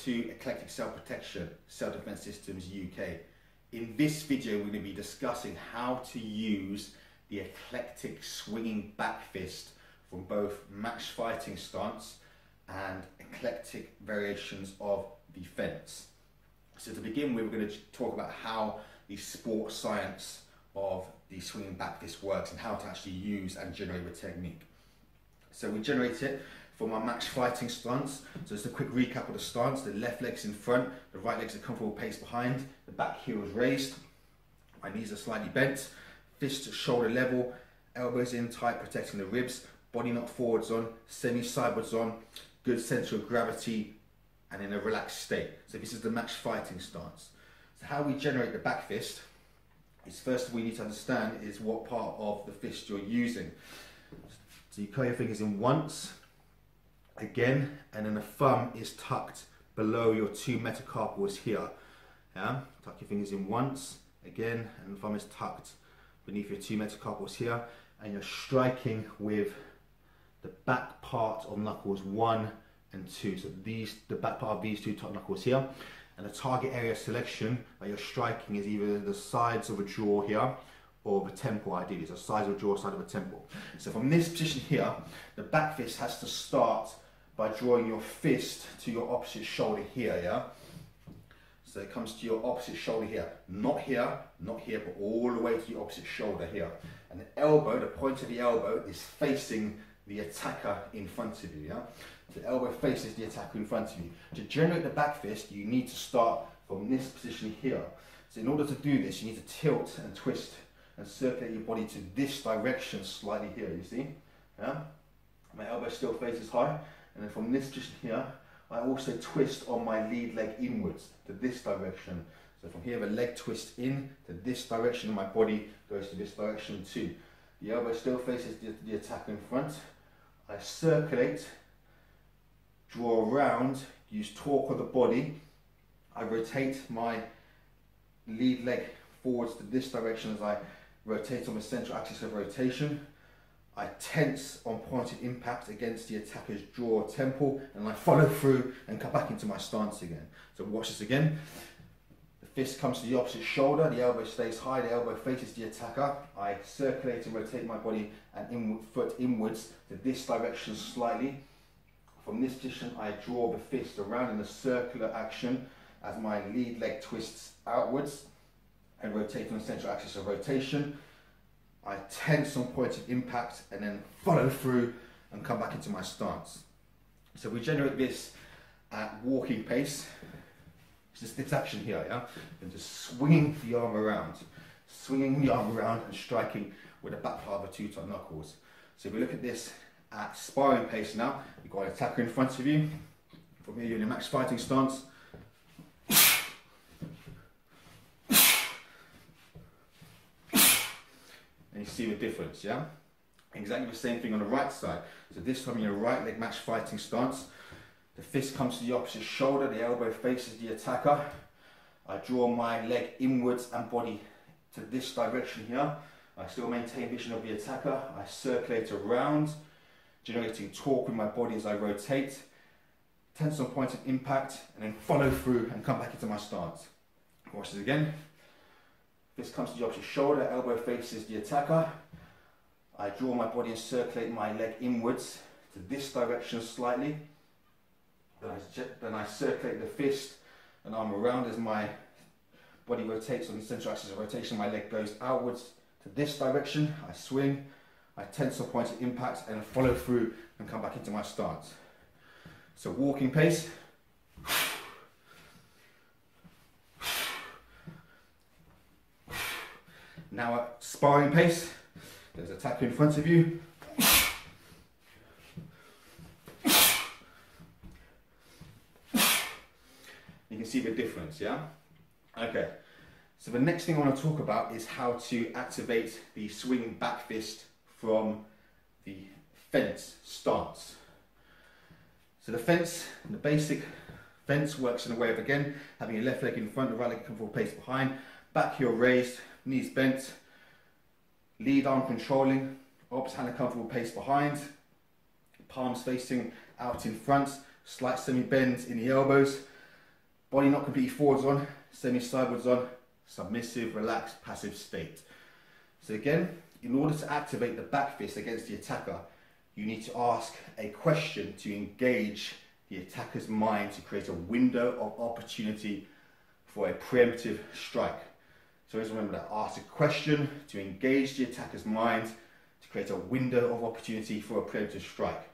to Eclectic Self-Protection, Self-Defense Systems UK. In this video, we're going to be discussing how to use the Eclectic swinging back fist from both match fighting stance and eclectic variations of defense. So to begin with, we're going to talk about how the sports science of the swinging back fist works and how to actually use and generate the technique. So we generate it from our match fighting stance. So just a quick recap of the stance. The left leg's in front, the right leg's a comfortable pace behind, the back heel is raised, my knees are slightly bent, fists at shoulder level, elbows in tight, protecting the ribs, body not forwards on, semi-sideways on, good center of gravity, and in a relaxed state. So this is the match fighting stance. So how we generate the back fist is, first we need to understand is what part of the fist you're using. So you curl your fingers in once, again, and then the thumb is tucked below your two metacarpals here. Yeah? Tuck your fingers in once, again, and the thumb is tucked beneath your two metacarpals here, and you're striking with the back part of knuckles 1 and 2. So the back part of these two top knuckles here, and the target area selection that you're striking is either the sides of a jaw here or the temple, ideally. So sides of a jaw, side of a temple. So from this position here, the back fist has to start by drawing your fist to your opposite shoulder here, yeah? So it comes to your opposite shoulder here. Not here, but all the way to your opposite shoulder here. And the elbow, the point of the elbow is facing the attacker in front of you, yeah? So the elbow faces the attacker in front of you. To generate the back fist, you need to start from this position here. So in order to do this, you need to tilt and twist and circulate your body to this direction slightly here, you see? Yeah? My elbow still faces high, and then from this position here, I also twist on my lead leg inwards to this direction. So from here, the leg twists in to this direction, and my body goes to this direction too. The elbow still faces the attacker in front. I circulate, draw around, use torque of the body. I rotate my lead leg forwards to this direction as I rotate on the central axis of rotation. I tense on pointed impact against the attacker's jaw or temple, and I follow through and come back into my stance again. So watch this again. The fist comes to the opposite shoulder, the elbow stays high, the elbow faces the attacker. I circulate and rotate my body and foot inwards to this direction slightly. From this position, I draw the fist around in a circular action as my lead leg twists outwards and rotate on the central axis of rotation. I tense on points of impact and then follow through and come back into my stance. So we generate this at walking pace. It's just this action here, yeah? And just swinging the arm around and striking with the back part of the two top knuckles. So if we look at this at sparring pace now, you've got an attacker in front of you. From here, you're in a match fighting stance. And you see the difference, yeah? Exactly the same thing on the right side. So this time you're in a right leg match fighting stance. The fist comes to the opposite shoulder, the elbow faces the attacker. I draw my leg inwards and body to this direction here. I still maintain vision of the attacker. I circulate around, generating torque with my body as I rotate, tense on point of impact, and then follow through and come back into my stance. Watch this again. Fist comes to the opposite shoulder, elbow faces the attacker. I draw my body and circulate my leg inwards to this direction slightly. Then I circulate the fist and arm around as my body rotates on the central axis of rotation. My leg goes outwards to this direction. I swing, I tense on point of impact and follow through and come back into my stance. So walking pace. Now at sparring pace, there's an attacker in front of you. You can see the difference, yeah? Okay, so the next thing I want to talk about is how to activate the swinging back fist from the fence stance. So the basic fence works in a way of, again, having your left leg in front, the right leg comfortable pace behind, back heel raised, knees bent, lead arm controlling, opposite hand a comfortable pace behind, palms facing out in front, slight semi-bend in the elbows, Body not completely forwards on, semi-sidewards on, submissive, relaxed, passive state. So again, in order to activate the back fist against the attacker, you need to ask a question to engage the attacker's mind to create a window of opportunity for a preemptive strike. So always remember that. Ask a question to engage the attacker's mind to create a window of opportunity for a preemptive strike.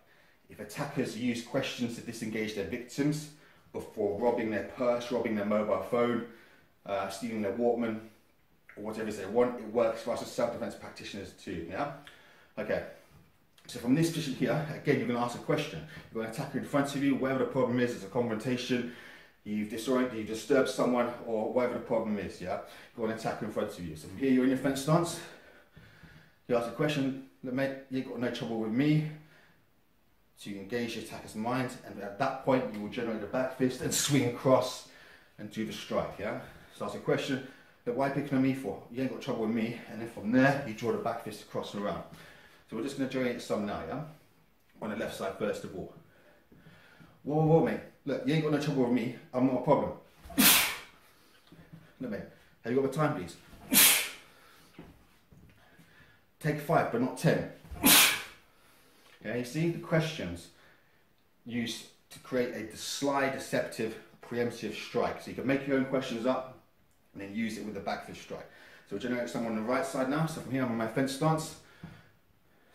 If attackers use questions to disengage their victims before robbing their purse, robbing their mobile phone, stealing their Walkman, or whatever it is they want, it works for us as self-defense practitioners too, yeah? Okay, so from this position here, again, you're going to ask a question. You've got an attacker in front of you, whatever the problem is, it's a confrontation, you've disoriented, you've disturbed someone, or whatever the problem is, yeah? You've got an attacker in front of you. So from here, you're in your defense stance, you ask a question, look mate, you've got no trouble with me, to engage the attacker's mind, and at that point, you will generate a back fist and swing across and do the strike, yeah? So ask a question, look, why are you picking on me for? You ain't got trouble with me, and then from there, you draw the back fist across and around. So we're just going to generate some now, yeah? On the left side first of all. Whoa, whoa, whoa, mate. Look, you ain't got no trouble with me. I'm not a problem. Look, mate. Have you got the time, please? Take 5, but not 10. Okay, you see the questions used to create a sly, deceptive, preemptive strike. So you can make your own questions up and then use it with the back fist strike. So we'll generate some on the right side now. So from here, I'm on my fence stance.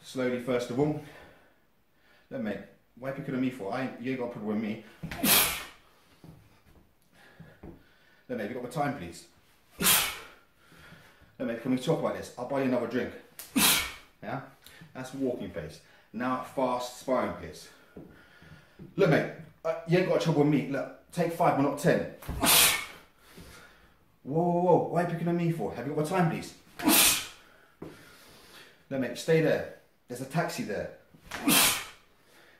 Slowly, first of all. Look, mate, why are you picking on me for? You ain't got a problem with me. Look, mate, have you got the time, please? Look, mate, can we talk about this? I'll buy you another drink. Yeah? That's walking pace. Now at fast sparring pace. Look, mate, you ain't got trouble with me. Look, take 5, but not 10. Whoa, whoa, whoa, why are you picking on me for? Have you got the time, please? Look, mate, stay there. There's a taxi there.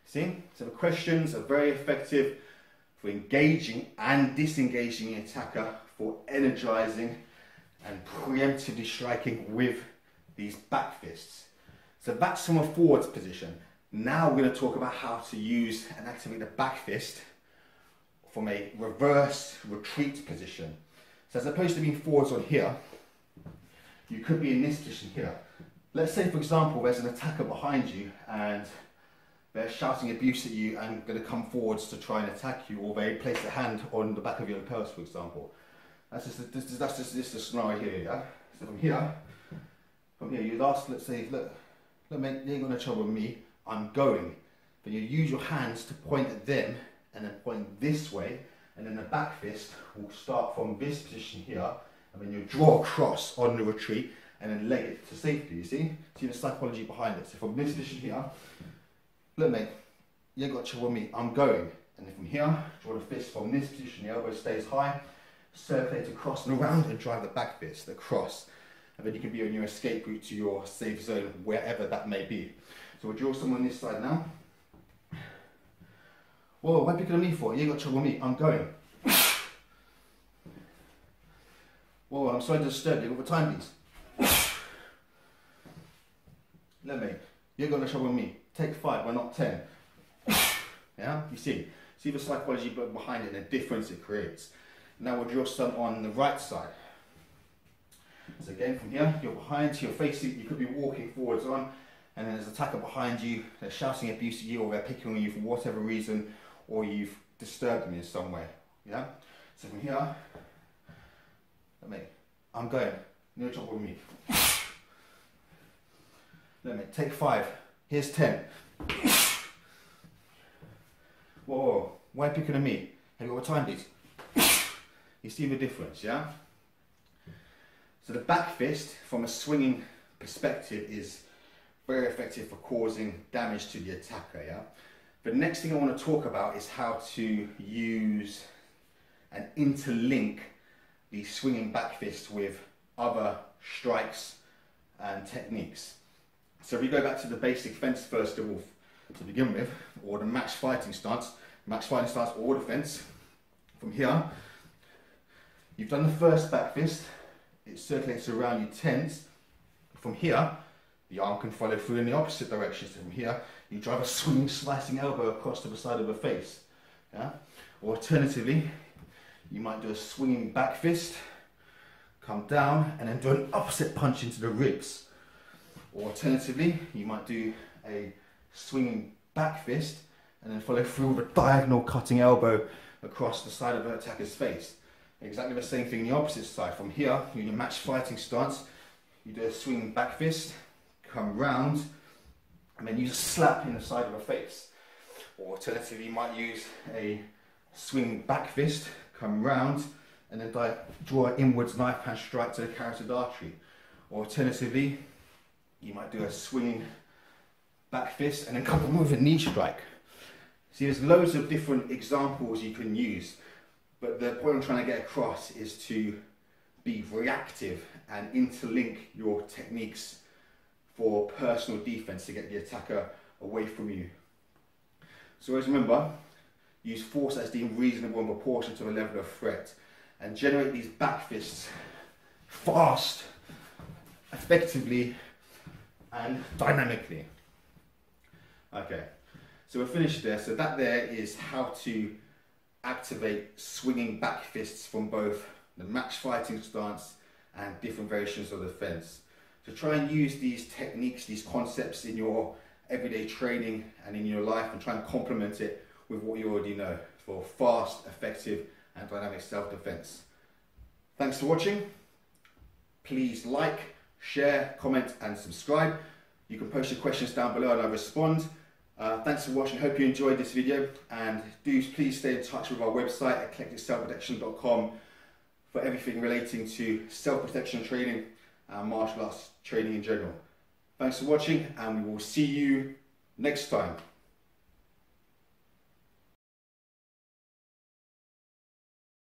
See? So the questions are very effective for engaging and disengaging the attacker, for energizing and preemptively striking with these back fists. So that's from a forwards position. Now we're going to talk about how to use and activate the back fist from a reverse retreat position. So as opposed to being forwards on here, you could be in this position here. Let's say, for example, there's an attacker behind you and they're shouting abuse at you and going to come forwards to try and attack you, or they place their hand on the back of your lapels, for example. That's just the scenario here, yeah? So from here, you'd ask, let's say, look mate, you ain't got no trouble with me, I'm going. Then you use your hands to point at them and then point this way, and then the back fist will start from this position here, and then you draw across on the retreat and then leg it to safety, you see? See the psychology behind it. So from this position here, look mate, you ain't got trouble with me, I'm going. And then from here, draw the fist from this position, the elbow stays high, circulate across and around and drive the back fist across. And then you can be on your escape route to your safe zone, wherever that may be. So we'll draw someone on this side now. Whoa, why are you picking on me for? You ain't got trouble with me, I'm going. Whoa, I'm sorry to disturb you, what time please? Let me, you ain't got no trouble with me. Take 5, but not 10. Yeah, you see the psychology behind it and the difference it creates. Now we'll draw some on the right side. So again, from here, you're behind, you're facing, you could be walking forwards on, and then there's an attacker behind you, they're shouting abuse at you, or they're picking on you for whatever reason, or you've disturbed them in some way. Yeah? So from here, let me, I'm going, no trouble with me. Let me, take 5, here's 10. Whoa, why are you picking on me? Have you got time, please? You see the difference, yeah? So the back fist, from a swinging perspective, is very effective for causing damage to the attacker, yeah? The next thing I want to talk about is how to use and interlink the swinging back fist with other strikes and techniques. So if we go back to the basic fence first of all, to begin with, or the match fighting stance or defense, from here, you've done the first back fist, it circulates around you, tense. From here, the arm can follow through in the opposite direction. So from here, you drive a swinging, slicing elbow across to the side of the face. Yeah? Or alternatively, you might do a swinging back fist, come down, and then do an opposite punch into the ribs. Or alternatively, you might do a swinging back fist and then follow through with a diagonal cutting elbow across the side of the attacker's face. Exactly the same thing on the opposite side. From here, in your match fighting stance, you do a swinging back fist, come round, and then use a slap in the side of the face. Or alternatively, you might use a swinging back fist, come round, and then draw an inwards knife hand strike to the carotid artery. Or alternatively, you might do a swinging back fist and then come with a knee strike. See, there's loads of different examples you can use, but the point I'm trying to get across is to be reactive and interlink your techniques for personal defense to get the attacker away from you. So always remember, use force that's deemed reasonable in proportion to the level of threat, and generate these back fists fast, effectively, and dynamically. Okay, so we're finished there. So that there is how to activate swinging back fists from both the match fighting stance and different variations of defense. So try and use these techniques, these concepts in your everyday training and in your life, and try and complement it with what you already know for fast, effective, and dynamic self-defense. Thanks for watching. Please like, share, comment, and subscribe. You can post your questions down below and I'll respond. Thanks for watching. Hope you enjoyed this video, and do please stay in touch with our website, eclecticselfprotection.com, for everything relating to self-protection training and martial arts training in general. Thanks for watching, and we will see you next time.